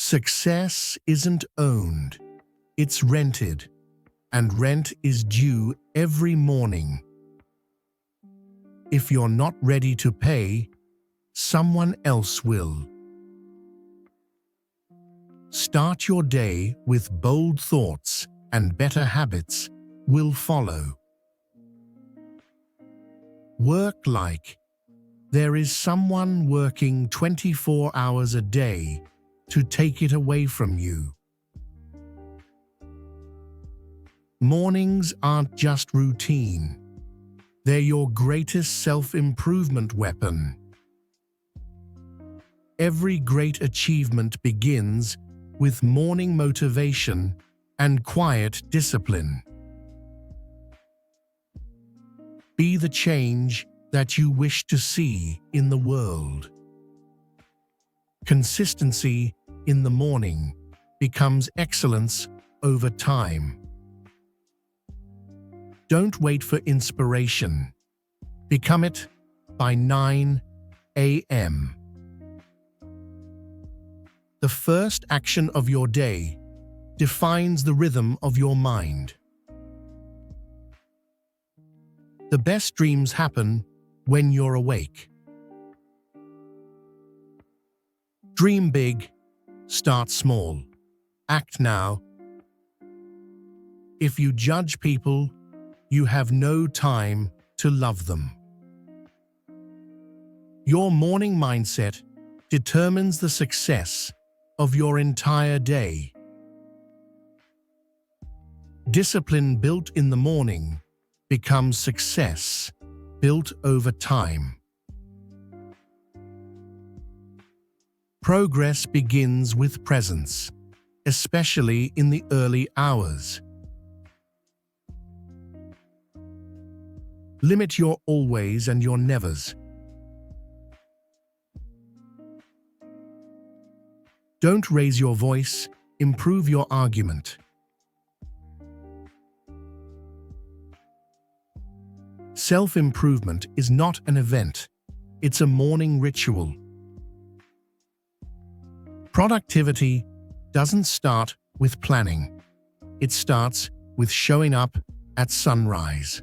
Success isn't owned, it's rented, and rent is due every morning. If you're not ready to pay, someone else will. Start your day with bold thoughts, and better habits will follow. Work like there is someone working 24 hours a day to take it away from you. Mornings aren't just routine. They're your greatest self-improvement weapon. Every great achievement begins with morning motivation and quiet discipline. Be the change that you wish to see in the world. Consistency in the morning becomes excellence over time. Don't wait for inspiration. Become it by 9 a.m. The first action of your day defines the rhythm of your mind. The best dreams happen when you're awake. Dream big, start small, act now. If you judge people, you have no time to love them. Your morning mindset determines the success of your entire day. Discipline built in the morning becomes success built over time. Progress begins with presence, especially in the early hours. Limit your always and your nevers. Don't raise your voice, improve your argument. Self-improvement is not an event, it's a morning ritual. Productivity doesn't start with planning. It starts with showing up at sunrise.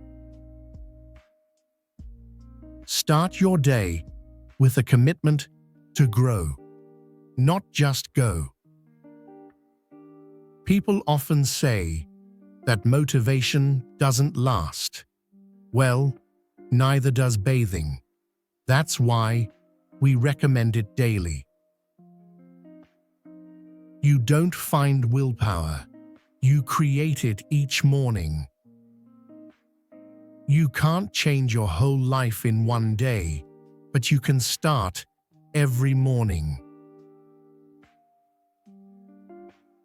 Start your day with a commitment to grow, not just go. People often say that motivation doesn't last. Well, neither does bathing. That's why we recommend it daily. You don't find willpower, you create it each morning. You can't change your whole life in one day, but you can start every morning.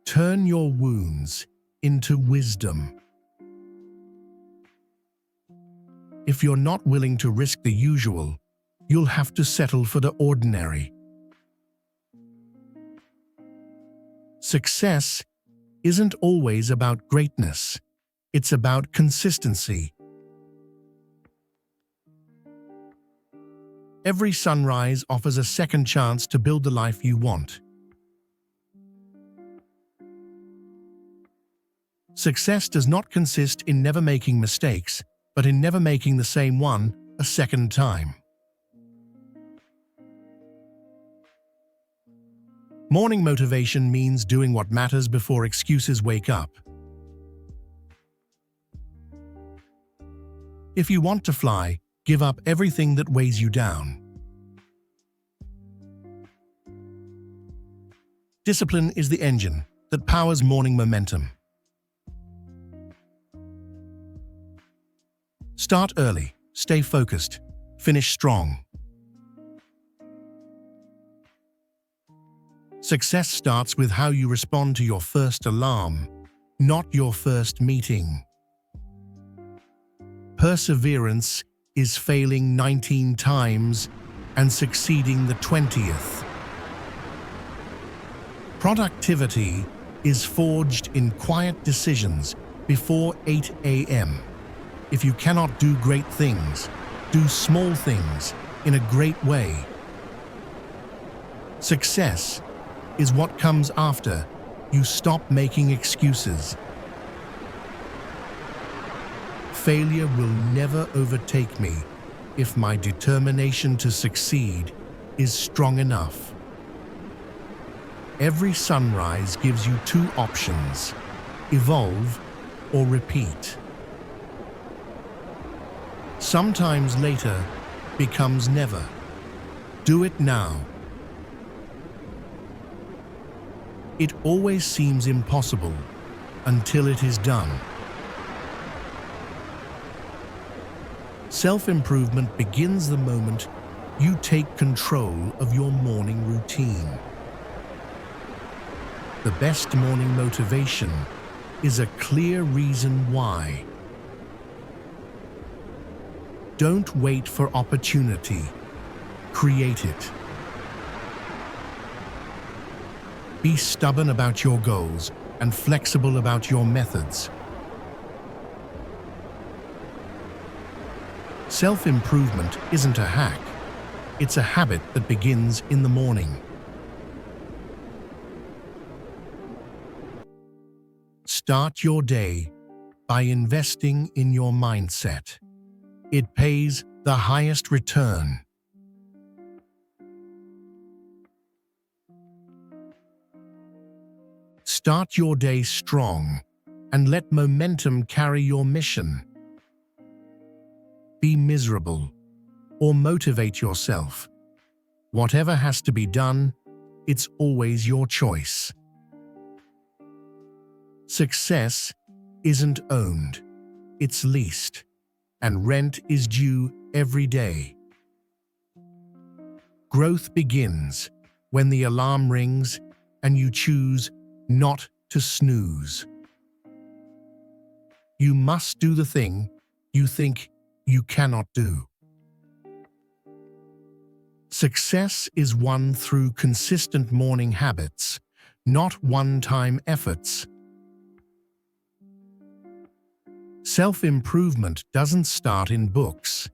Turn your wounds into wisdom. If you're not willing to risk the usual, you'll have to settle for the ordinary. Success isn't always about greatness. It's about consistency. Every sunrise offers a second chance to build the life you want. Success does not consist in never making mistakes, but in never making the same one a second time. Morning motivation means doing what matters before excuses wake up. If you want to fly, give up everything that weighs you down. Discipline is the engine that powers morning momentum. Start early, stay focused, finish strong. Success starts with how you respond to your first alarm, not your first meeting. Perseverance is failing 19 times and succeeding the 20th. Productivity is forged in quiet decisions before 8 a.m. If you cannot do great things, do small things in a great way. Success is what comes after you stop making excuses. Failure will never overtake me if my determination to succeed is strong enough. Every sunrise gives you two options: evolve or repeat. Sometimes later becomes never. Do it now. It always seems impossible until it is done. Self-improvement begins the moment you take control of your morning routine. The best morning motivation is a clear reason why. Don't wait for opportunity. Create it. Be stubborn about your goals and flexible about your methods. Self-improvement isn't a hack. It's a habit that begins in the morning. Start your day by investing in your mindset. It pays the highest return. Start your day strong and let momentum carry your mission. Be miserable or motivate yourself. Whatever has to be done, it's always your choice. Success isn't owned, it's leased, and rent is due every day. Growth begins when the alarm rings and you choose not to snooze. You must do the thing you think you cannot do. Success is won through consistent morning habits, not one-time efforts. Self-improvement doesn't start in books.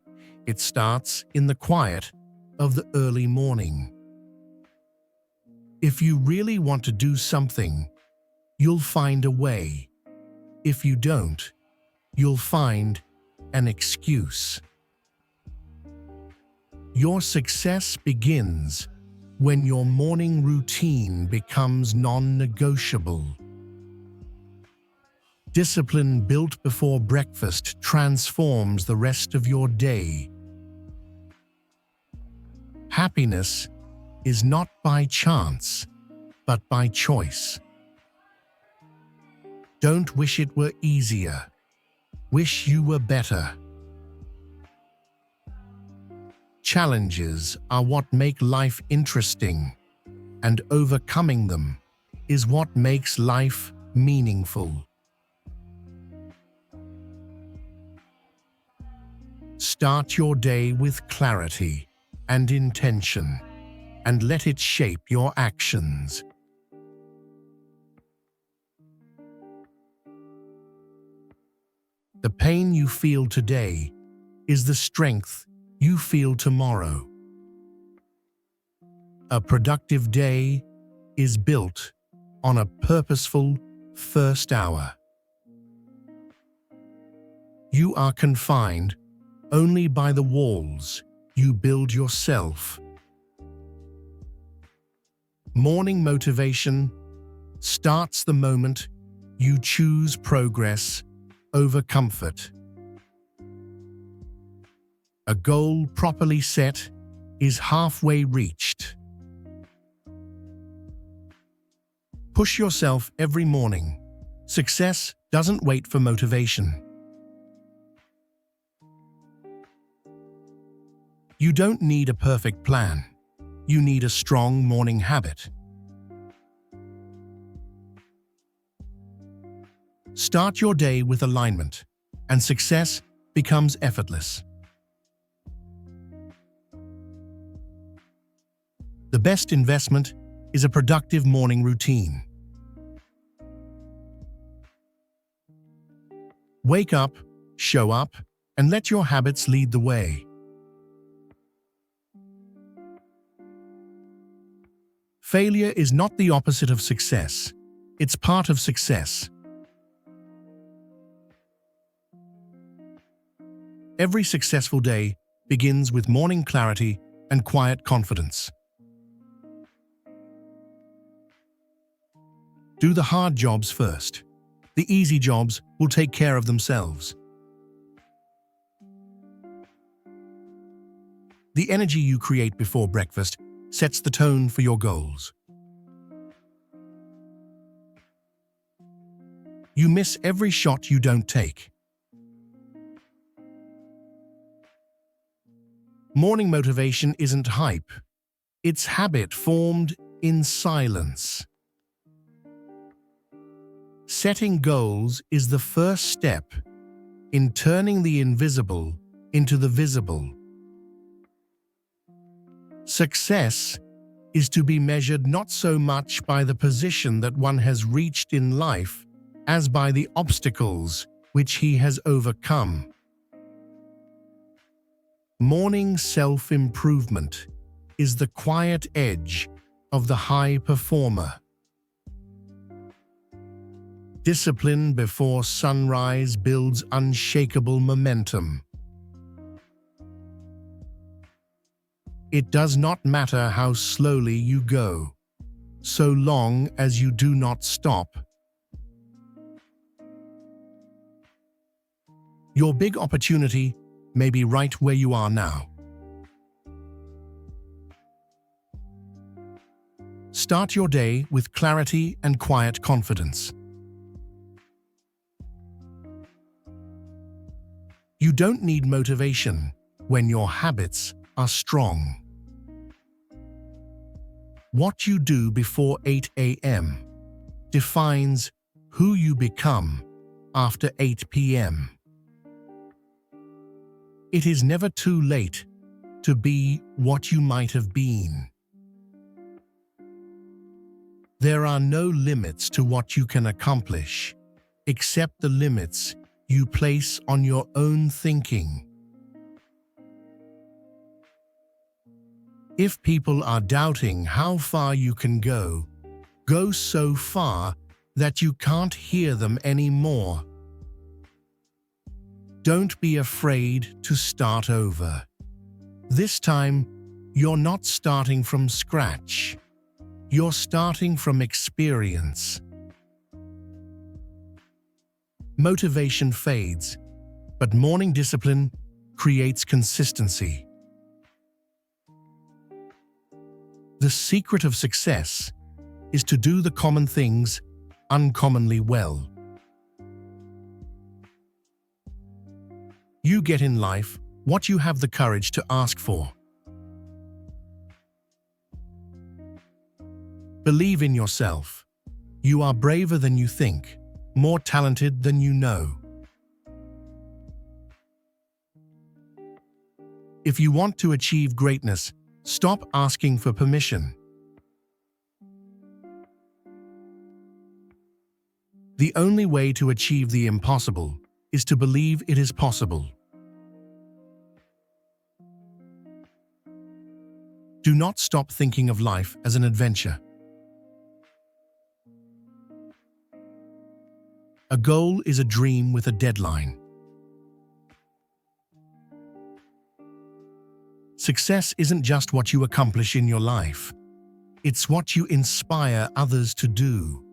It starts in the quiet of the early morning. If you really want to do something, you'll find a way. If you don't, you'll find an excuse. Your success begins when your morning routine becomes non-negotiable. Discipline built before breakfast transforms the rest of your day. Happiness is not by chance, but by choice. Don't wish it were easier. Wish you were better. Challenges are what make life interesting, and overcoming them is what makes life meaningful. Start your day with clarity and intention, and let it shape your actions. The pain you feel today is the strength you feel tomorrow. A productive day is built on a purposeful first hour. You are confined only by the walls you build yourself. Morning motivation starts the moment you choose progress over comfort. A goal properly set is halfway reached. Push yourself every morning. Success doesn't wait for motivation. You don't need a perfect plan. You need a strong morning habit. Start your day with alignment, and success becomes effortless. The best investment is a productive morning routine. Wake up, show up, and let your habits lead the way. Failure is not the opposite of success. It's part of success. Every successful day begins with morning clarity and quiet confidence. Do the hard jobs first. The easy jobs will take care of themselves. The energy you create before breakfast sets the tone for your goals. You miss every shot you don't take. Morning motivation isn't hype. It's habit formed in silence. Setting goals is the first step in turning the invisible into the visible. Success is to be measured not so much by the position that one has reached in life as by the obstacles which he has overcome. Morning self-improvement is the quiet edge of the high performer. Discipline before sunrise builds unshakable momentum. It does not matter how slowly you go, so long as you do not stop. Your big opportunity may be right where you are now. Start your day with clarity and quiet confidence. You don't need motivation when your habits are strong. What you do before 8 a.m. defines who you become after 8 p.m. It is never too late to be what you might have been. There are no limits to what you can accomplish, except the limits you place on your own thinking. If people are doubting how far you can go, go so far that you can't hear them anymore. Don't be afraid to start over. This time, you're not starting from scratch. You're starting from experience. Motivation fades, but morning discipline creates consistency. The secret of success is to do the common things uncommonly well. You get in life what you have the courage to ask for. Believe in yourself. You are braver than you think, more talented than you know. If you want to achieve greatness, stop asking for permission. The only way to achieve the impossible is to believe it is possible. Do not stop thinking of life as an adventure. A goal is a dream with a deadline. Success isn't just what you accomplish in your life. It's what you inspire others to do.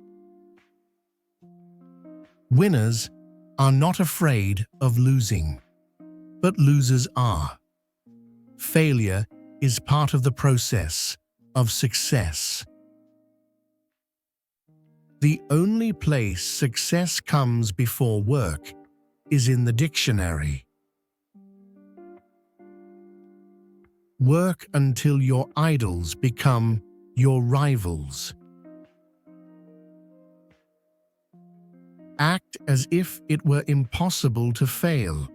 Winners are not afraid of losing, but losers are. Failure is part of the process of success. The only place success comes before work is in the dictionary. Work until your idols become your rivals. Act as if it were impossible to fail.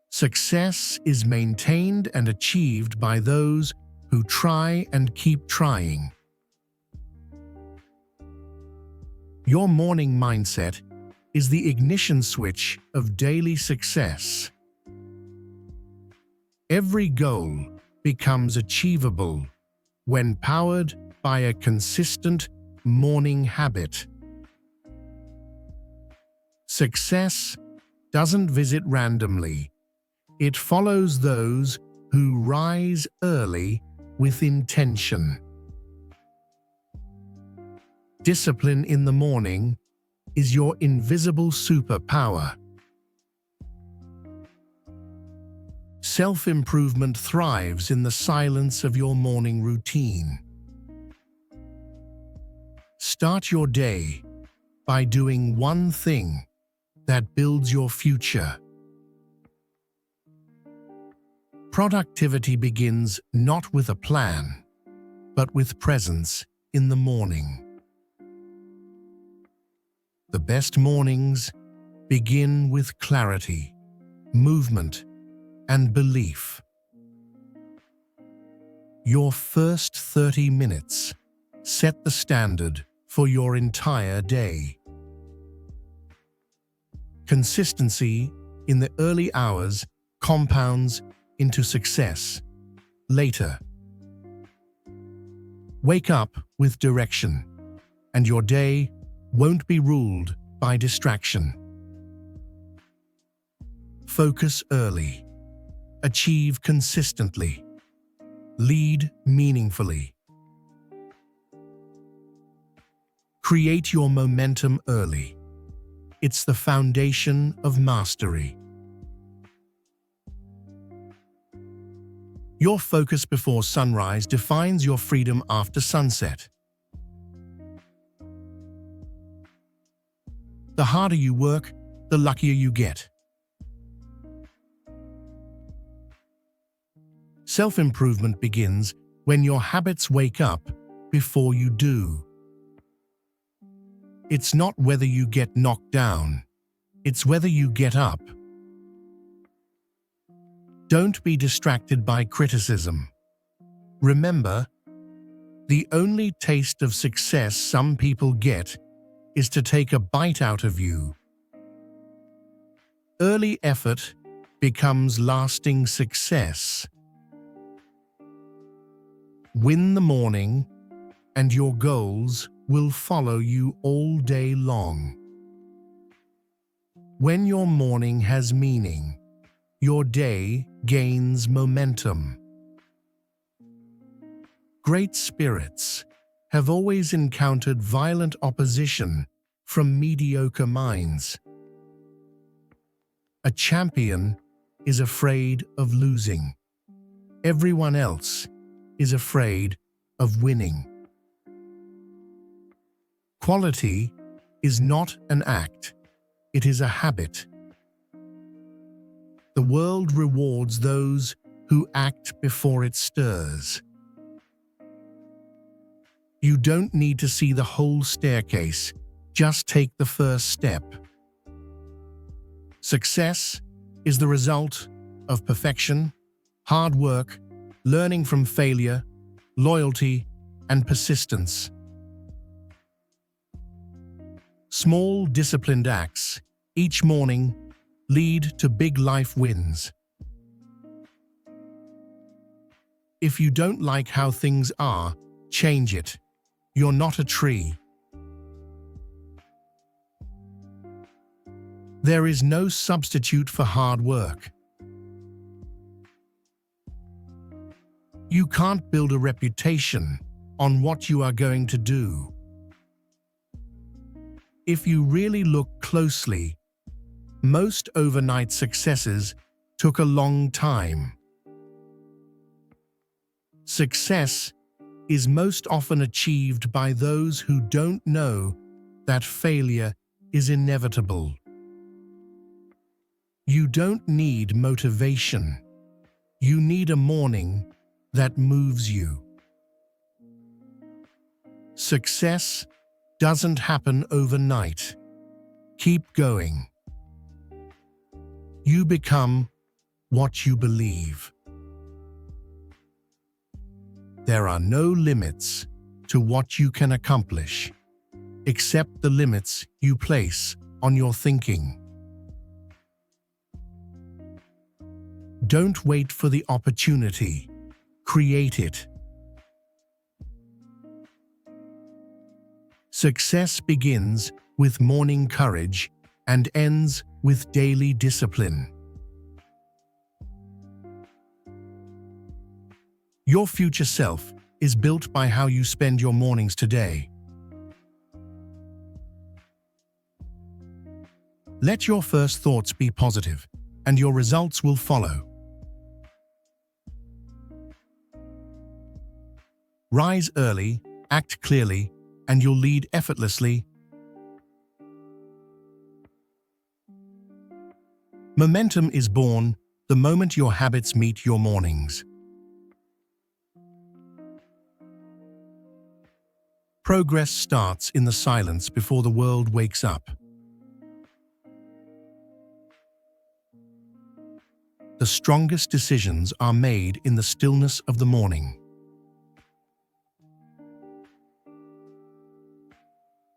Success is maintained and achieved by those who try and keep trying. Your morning mindset is the ignition switch of daily success. Every goal becomes achievable when powered by a consistent morning habit. Success doesn't visit randomly. It follows those who rise early with intention. Discipline in the morning is your invisible superpower. Self-improvement thrives in the silence of your morning routine. Start your day by doing one thing that builds your future. Productivity begins not with a plan, but with presence in the morning. The best mornings begin with clarity, movement, and belief. Your first 30 minutes set the standard for your entire day. Consistency in the early hours compounds into success later. Wake up with direction, and your day won't be ruled by distraction. Focus early. Achieve consistently. Lead meaningfully. Create your momentum early. It's the foundation of mastery. Your focus before sunrise defines your freedom after sunset. The harder you work, the luckier you get. Self-improvement begins when your habits wake up before you do. It's not whether you get knocked down, it's whether you get up. Don't be distracted by criticism. Remember, the only taste of success some people get is to take a bite out of you. Early effort becomes lasting success. Win the morning, and your goals will follow you all day long. When your morning has meaning, your day gains momentum. Great spirits have always encountered violent opposition from mediocre minds. A champion is afraid of losing. Everyone else is afraid of winning. Quality is not an act, it is a habit. The world rewards those who act before it stirs. You don't need to see the whole staircase, just take the first step. Success is the result of perfection, hard work, learning from failure, loyalty, and persistence. Small, disciplined acts each morning lead to big life wins. If you don't like how things are, change it. You're not a tree. There is no substitute for hard work. You can't build a reputation on what you are going to do. If you really look closely, most overnight successes took a long time. Success is most often achieved by those who don't know that failure is inevitable. You don't need motivation. You need a morning that moves you. Success doesn't happen overnight. Keep going. You become what you believe. There are no limits to what you can accomplish, except the limits you place on your thinking. Don't wait for the opportunity. Create it. Success begins with morning courage and ends with daily discipline. Your future self is built by how you spend your mornings today. Let your first thoughts be positive, and your results will follow. Rise early, act clearly, and you'll lead effortlessly. Momentum is born the moment your habits meet your mornings. Progress starts in the silence before the world wakes up. The strongest decisions are made in the stillness of the morning.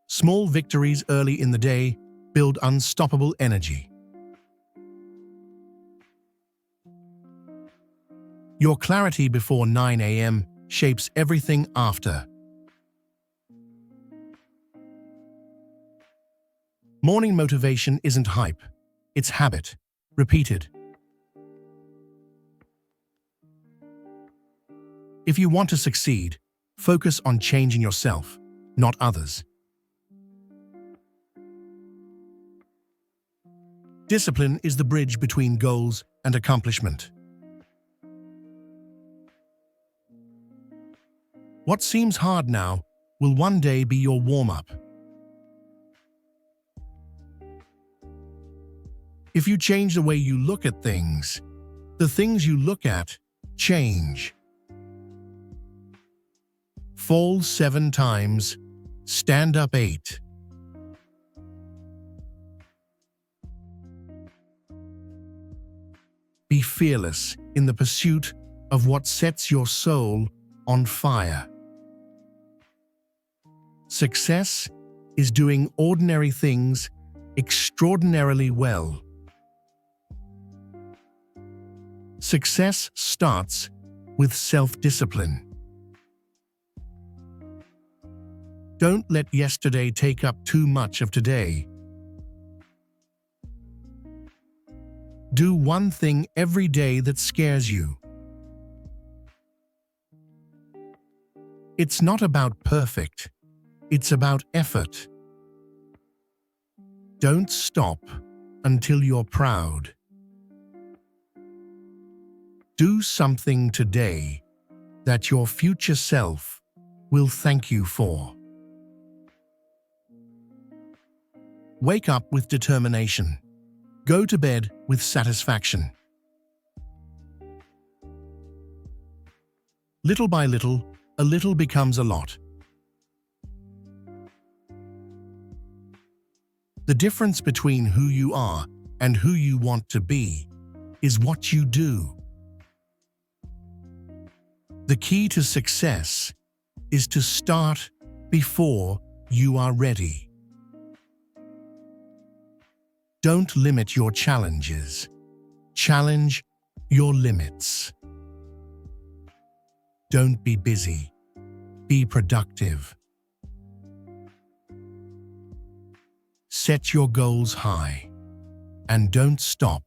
Small victories early in the day build unstoppable energy. Your clarity before 9 a.m. shapes everything after. Morning motivation isn't hype, it's habit, repeated. If you want to succeed, focus on changing yourself, not others. Discipline is the bridge between goals and accomplishment. What seems hard now will one day be your warm-up. If you change the way you look at things, the things you look at change. Fall 7 times, stand up 8. Be fearless in the pursuit of what sets your soul on fire. Success is doing ordinary things extraordinarily well. Success starts with self-discipline. Don't let yesterday take up too much of today. Do one thing every day that scares you. It's not about perfect, it's about effort. Don't stop until you're proud. Do something today that your future self will thank you for. Wake up with determination. Go to bed with satisfaction. Little by little, a little becomes a lot. The difference between who you are and who you want to be is what you do. The key to success is to start before you are ready. Don't limit your challenges. Challenge your limits. Don't be busy. Be productive. Set your goals high and don't stop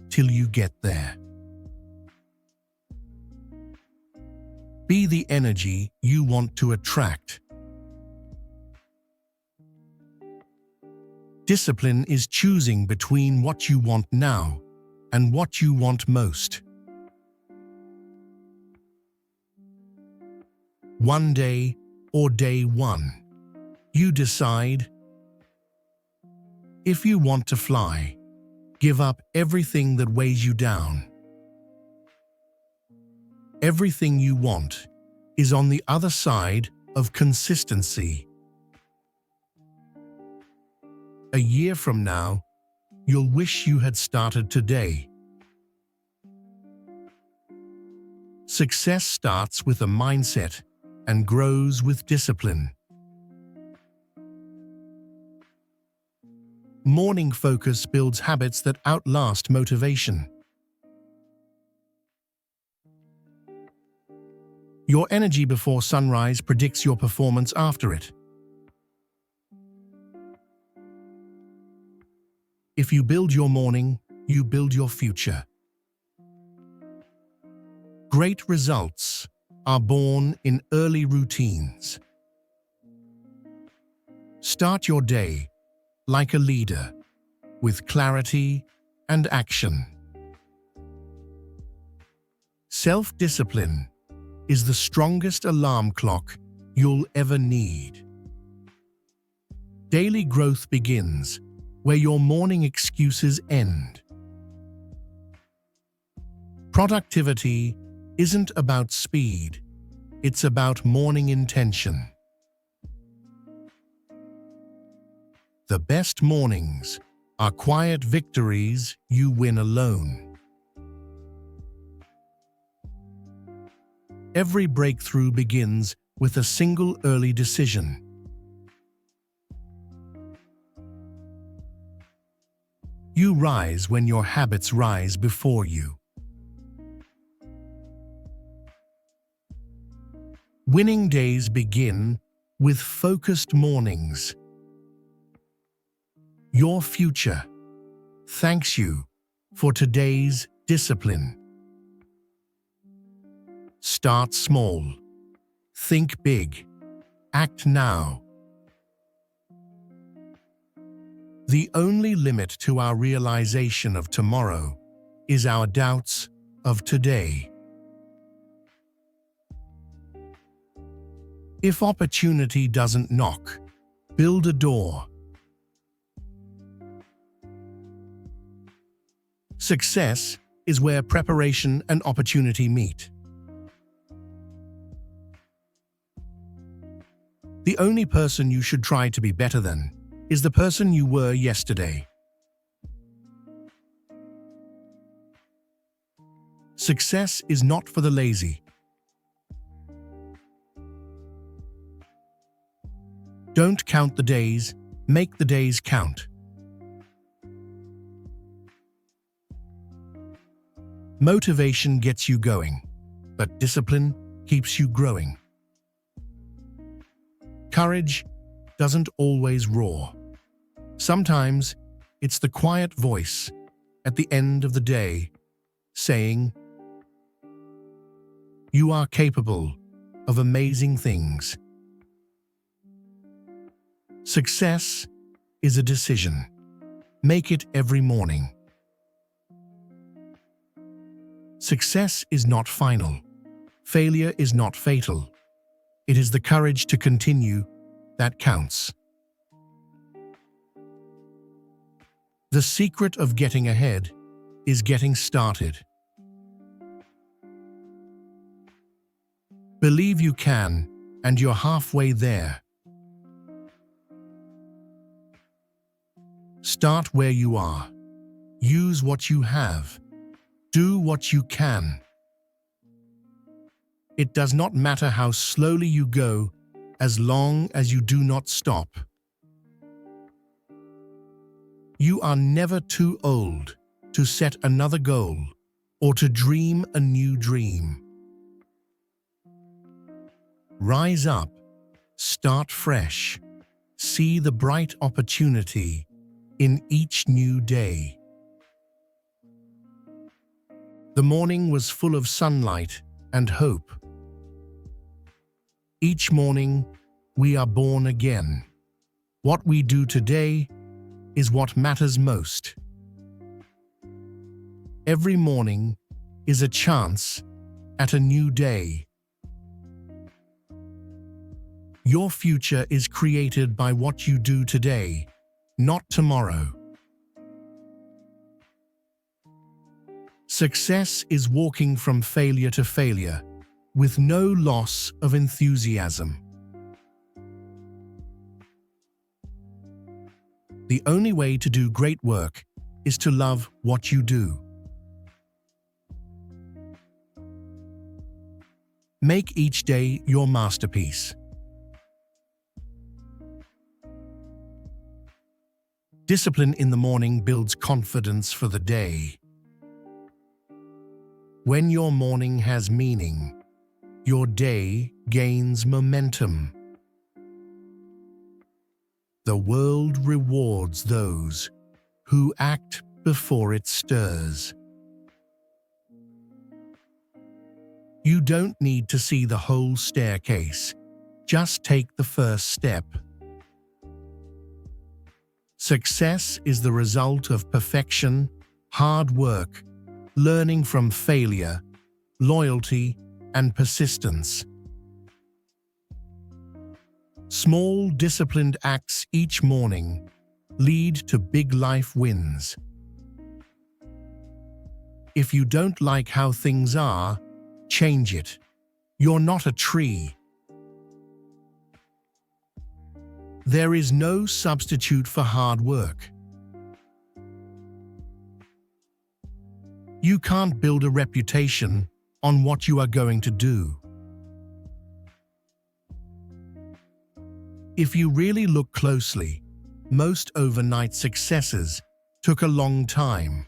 till you get there. Be the energy you want to attract. Discipline is choosing between what you want now and what you want most. One day or day one, you decide. If you want to fly, give up everything that weighs you down. Everything you want is on the other side of consistency. A year from now, you'll wish you had started today. Success starts with a mindset and grows with discipline. Morning focus builds habits that outlast motivation. Your energy before sunrise predicts your performance after it. If you build your morning, you build your future. Great results are born in early routines. Start your day like a leader, with clarity and action. Self-discipline is the strongest alarm clock you'll ever need. Daily growth begins where your morning excuses end. Productivity isn't about speed, it's about morning intention. The best mornings are quiet victories you win alone. Every breakthrough begins with a single early decision. You rise when your habits rise before you. Winning days begin with focused mornings. Your future thanks you for today's discipline. Start small. Think big. Act now. The only limit to our realization of tomorrow is our doubts of today. If opportunity doesn't knock, build a door. Success is where preparation and opportunity meet. The only person you should try to be better than is the person you were yesterday. Success is not for the lazy. Don't count the days, make the days count. Motivation gets you going, but discipline keeps you growing. Courage doesn't always roar. Sometimes it's the quiet voice at the end of the day saying, "You are capable of amazing things." Success is a decision. Make it every morning. Success is not final. Failure is not fatal. It is the courage to continue that counts. The secret of getting ahead is getting started. Believe you can, and you're halfway there. Start where you are. Use what you have. Do what you can. It does not matter how slowly you go, as long as you do not stop. You are never too old to set another goal or to dream a new dream. Rise up, start fresh, see the bright opportunity in each new day. The morning was full of sunlight and hope. Each morning, we are born again. What we do today is what matters most. Every morning is a chance at a new day. Your future is created by what you do today, not tomorrow. Success is walking from failure to failure with no loss of enthusiasm. The only way to do great work is to love what you do. Make each day your masterpiece. Discipline in the morning builds confidence for the day. When your morning has meaning, your day gains momentum. The world rewards those who act before it stirs. You don't need to see the whole staircase. Just take the first step. Success is the result of perfection, hard work, learning from failure, loyalty, and persistence. Small, disciplined acts each morning lead to big life wins. If you don't like how things are, change it. You're not a tree. There is no substitute for hard work. You can't build a reputation on what you are going to do. If you really look closely, most overnight successes took a long time.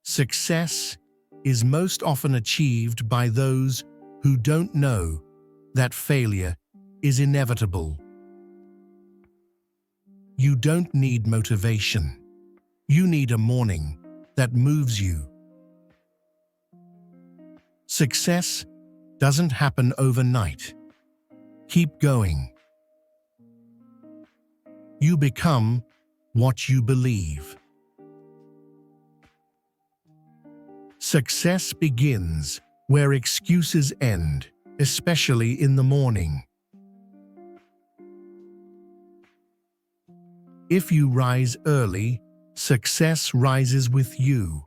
Success is most often achieved by those who don't know that failure is inevitable. You don't need motivation. You need a morning that moves you. Success doesn't happen overnight. Keep going. You become what you believe. Success begins where excuses end, especially in the morning. If you rise early, success rises with you.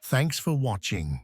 Thanks for watching.